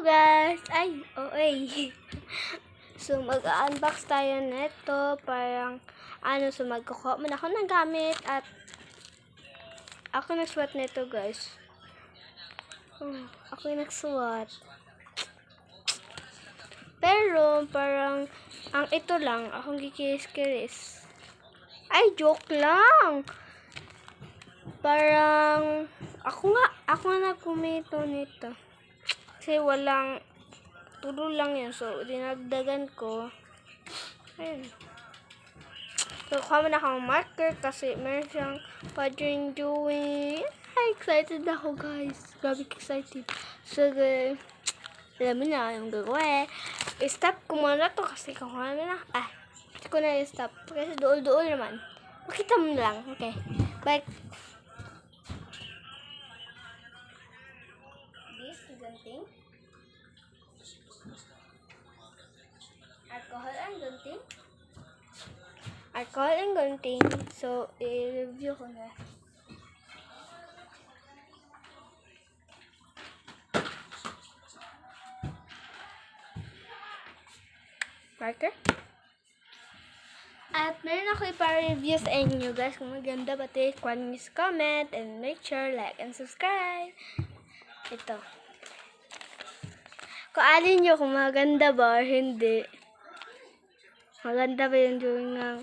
guys! Ay, okay. So, mag-unbox tayo nito. Parang, so magkukuha muna ako ng gamit at ako nagsuot nito, guys. Ako yung nagsuot. Pero, parang, ang ito lang, akong gikiris-kiris. Ay, joke lang! Parang, ako nga nagkumito nito. Kasi walang, tulo lang yun. So, dinagdagan ko. Ayun. So, kuha mo na akong marker kasi meron siyang quadrant doing. Ay, excited ako, guys. Grabe excited. So, alam mo na yung gagawin. I-stop ko muna to kasi kuha mo na. Hindi ko na i-stop. Kasi dool-dool naman. Makita mo lang. Okay. Bye. This is something. Alcohol and gunting. So, i-review ko na. Marker. At meron ako ipa-review sa inyo, guys. Kung maganda ba ito, comment and make sure like and subscribe. Ito. Kung alin nyo kung maganda ba or hindi. Maganda ba yung drawing ng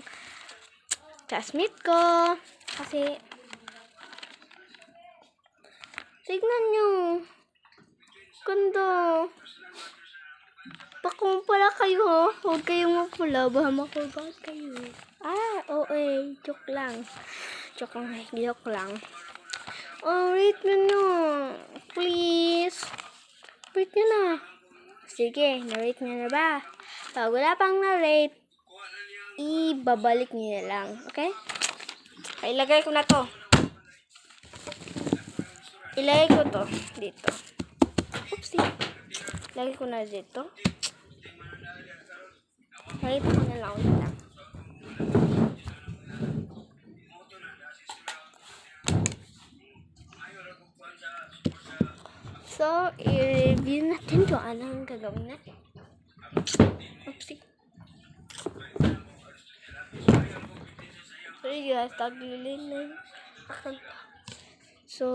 classmate ko? Kasi, tignan nyo. Ganda. Bakong pala kayo, ha? Huwag kayong mapula. Baha makubat kayo. Okay. Joke lang. Joke lang. Oh, rate nyo na. Please. Rate nyo na. Sige, na-rate nyo na ba? Pag wala pang na-rate, ibabalik nyo na lang. Okay? Ilagay ko na to. Ilagay ko to. Dito. Oopsie. Ilagay ko na dito. Ilagay ko na lang ulit lang. So, i-review natin kung anong gagawin natin. Oopsie. Sorry guys, taglilin. So,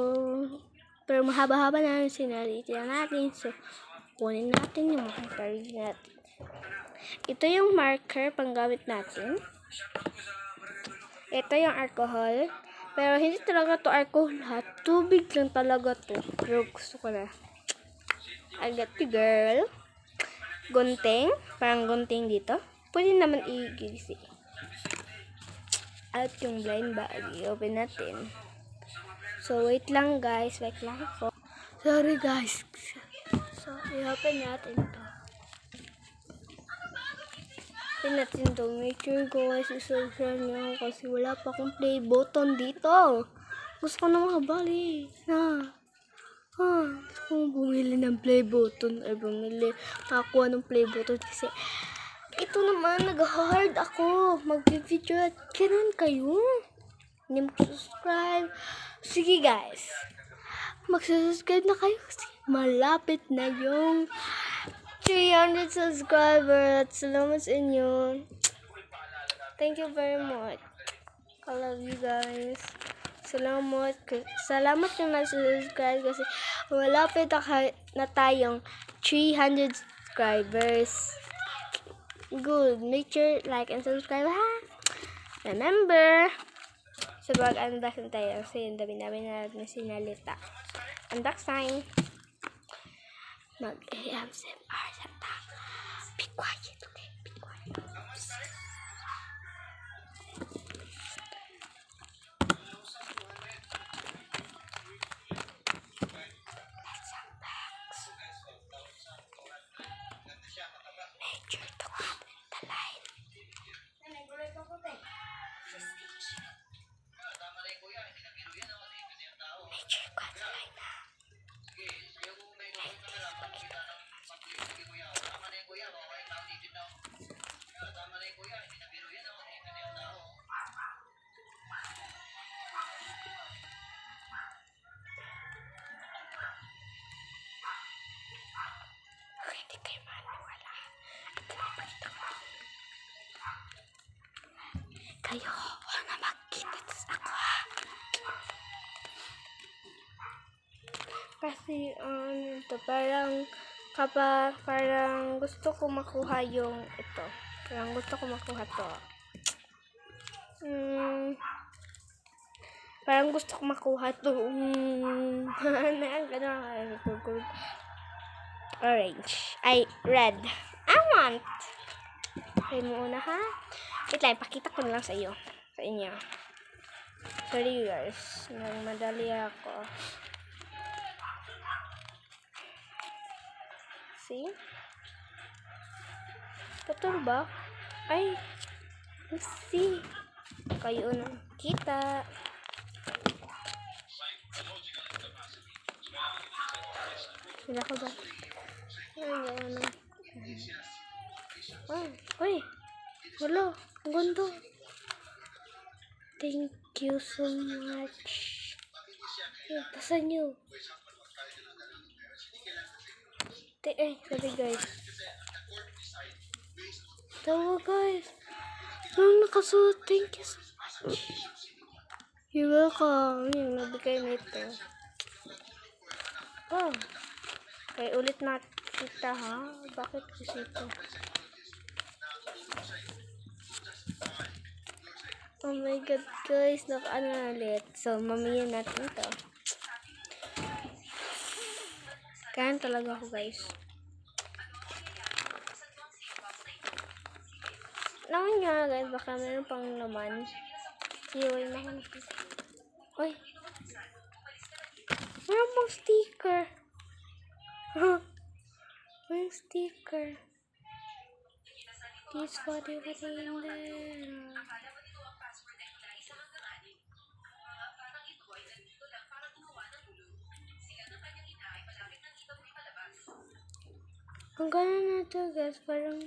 pero mahaba-haba na yung sinalitin natin. So, kunin natin yung marker natin. Ito yung marker panggamit natin. Ito yung alcohol. Pero hindi talaga to alcohol ha. Tubig lang talaga to. Pero gusto ko na. I got you, girl. Gunting. Parang gunting dito. Pwede naman i-gilisi. At yung blind bag. I-open natin. So, wait lang guys. Wait lang po. Sorry guys. So, i-open natin to. Open natin to. Make sure guys, i-subscribe nyo kasi wala pa akong play button dito. Gusto ko na makabali. Gusto kong bumili ng play button. Ay, makakuha ng play button kasi ito naman, nag-hard ako. Mag-video at ganun kayo. Hindi mag-subscribe. Sige guys. Mag-subscribe na kayo kasi malapit na yung 300 subscribers. Salamat sa inyo. Thank you very much. I love you guys. Salamat yung nag-subscribe kasi malapit na tayong 300 subscribers. Good. Make sure like and subscribe ha. Remember, sa pag-unboxing tayo kasi yung dami-dami na natin sinalita. Unbox time. Mag-ASMR sa ta. Be quiet, okay? Be quiet. Let's unbox. Make sure to comment the line. Make sure to comment the line na. kasi ito, parang gusto ko makuha yung ito. Parang gusto ko makuha to. Parang gusto ko makuha to. Orange. Ay, red. I want. Okay mo una ha. Wait lang, pakita ko na lang sa inyo. Sorry guys, nagmadali ako. See? Betul ba? Ay, see. Kayo na kita. Sila ko ba? Ay, wala. Ang ganda. Thank you so much. Pasan nyo. Sorry guys. Tawa guys. Nung nakasuot, thank you so much. You're welcome. Yung nabigay nito. Oh. Okay, ulit na kita ha. Bakit kasi ito? Oh my god guys, naka-ano na ulit. So, mamaya natin ito. Kain talaga ako guys. Naman nga guys, baka meron pang laman. Siway na ako nakita. Uy! Meron pang sticker. May sticker. This body in there. Ang gana na ito guys, parang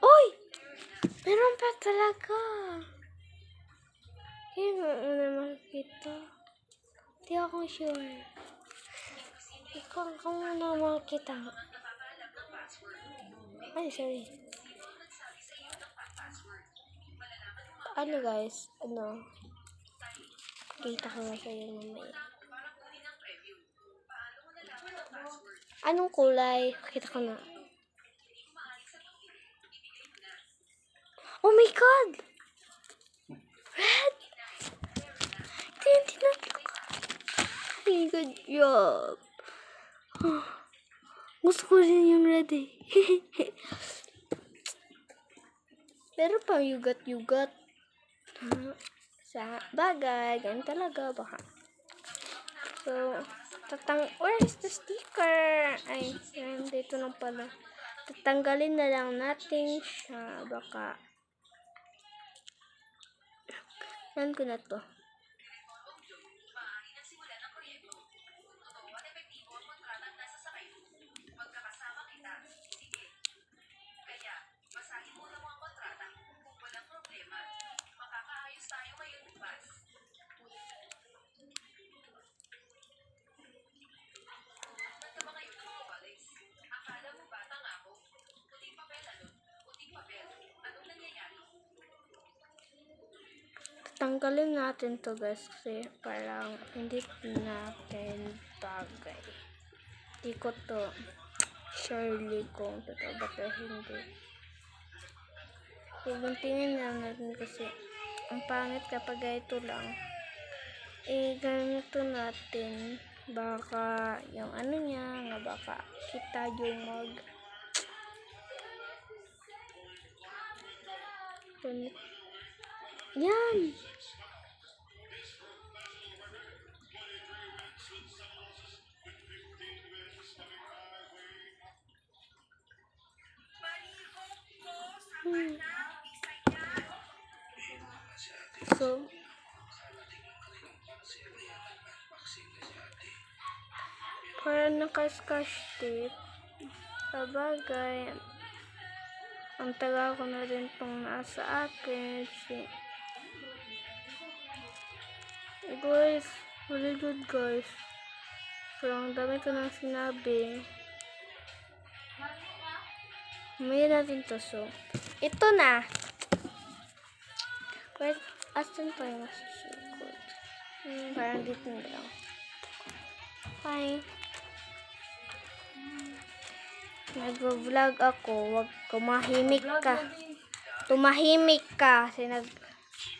uy! Meron pa talaga. Hindi mo na makikita. Hindi ako sure. Ikaw na makikita. Ay, sorry. Ano guys? Kita ko na sa'yo mamaya. Anong kulay? Kita ko na. Oh my god! Red! Hindi na ito. Hey, good job. Gusto ko rin yung red eh. Pero pa yugat-yugat. Sa bagay, ganun talaga baka. So, where's the sticker? Ay, dito lang pala. Tatanggalin na lang natin siya. Baka. Yan ko na to. Tanggalin natin to guys kasi parang hindi natin bagay. Hindi ko to surely kung totoo ba to hindi. Ibuntingin lang natin kasi ang pangit kapag ito lang. Ganito natin baka yung ano niya nga baka kita yung yan. So, parang naka-scotch tape. Sabagay, ang tagal ko na rin itong nasa akin. Guys, really good guys. So, ang dami ko nang sinabi. May natin to. So, ito na. Wait, asan pa yung masusugod? Parang dito na lang. Hi. Nag-vlog ako. Wag kumahimik ka. Tumahimik ka. Kasi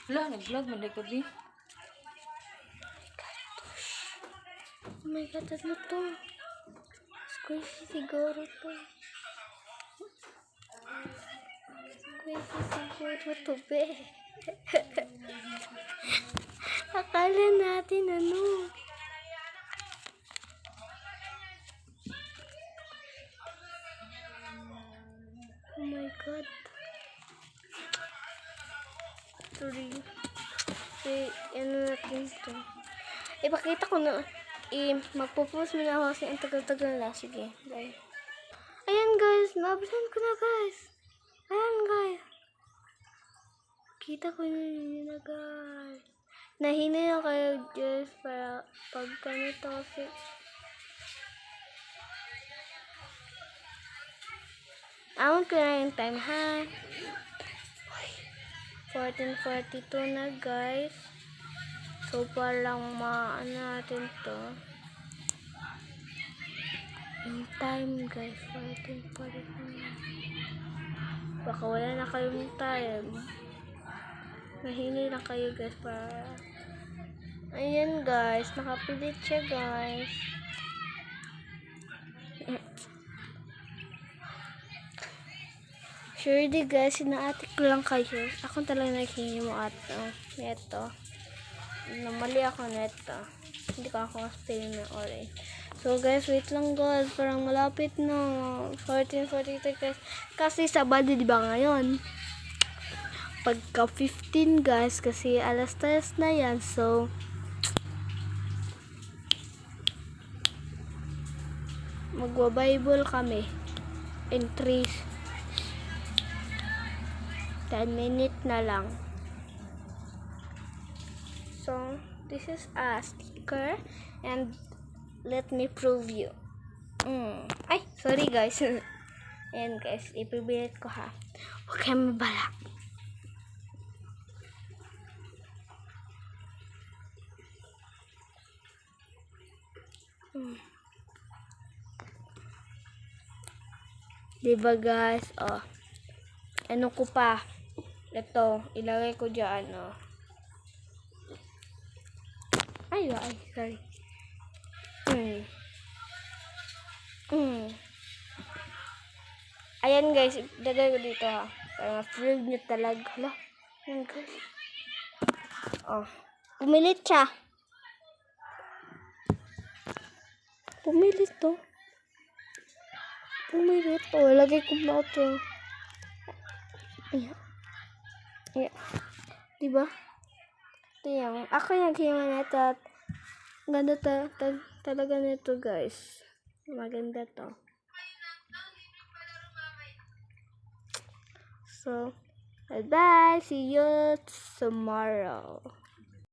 Wala, nag-vlog man ka bi. Oh my God, ano to? Squishy siguro to. Squishy siguro to, be. Akala natin ano. Oh my God. Sorry. Ano natin to. Ipakita ko na. Magpo-post mo na ako kasi ang tagal-tagal na. Sige, bye. Ayan guys, nabisan ko na guys. Ayan guys. Kita ko yun na guys. Nahinay na kayo guys para pag ganito kasi. Awon ko na yung time ha. 14:42 na guys. So parang maano natin to. Yung time guys, 14:42. Baka wala na kayong time. Nahinay na kayo guys para. Ayan guys, nakapilit siya guys. Sure di guys, sinaatik ko lang kayo. Ako talaga naghingi mo ato. Neto. Namali ako neto. Hindi ko ako spelling ng orange. So guys, wait lang guys. Parang malapit na. 14:42 guys. Kasi Sabado di ba ngayon? Pagka 15 guys. Kasi alas 3 na yan. So, magwa-Bible kami. In 10 minutes na lang. So, this is a sticker and let me prove you. Ay, sorry guys. Ayan guys, ipibilit ko ha. Huwag kayong mabala. Diba guys? Oh. Ano ko pa? Ito, ilagay ko dyan, oh. Ay, sorry. Ayan guys, ilagay ko dito ha. Para ma-feel nyo talaga. Hala, ayan guys. Oh, pumilit siya. Pumilit to. Pumilit to. Lagay ko ba ito? Ayan. Ayan. Diba? Ito yan. Ako yung himan nito at ganda talaga nito guys. Maganda to. So, bye-bye. See you tomorrow.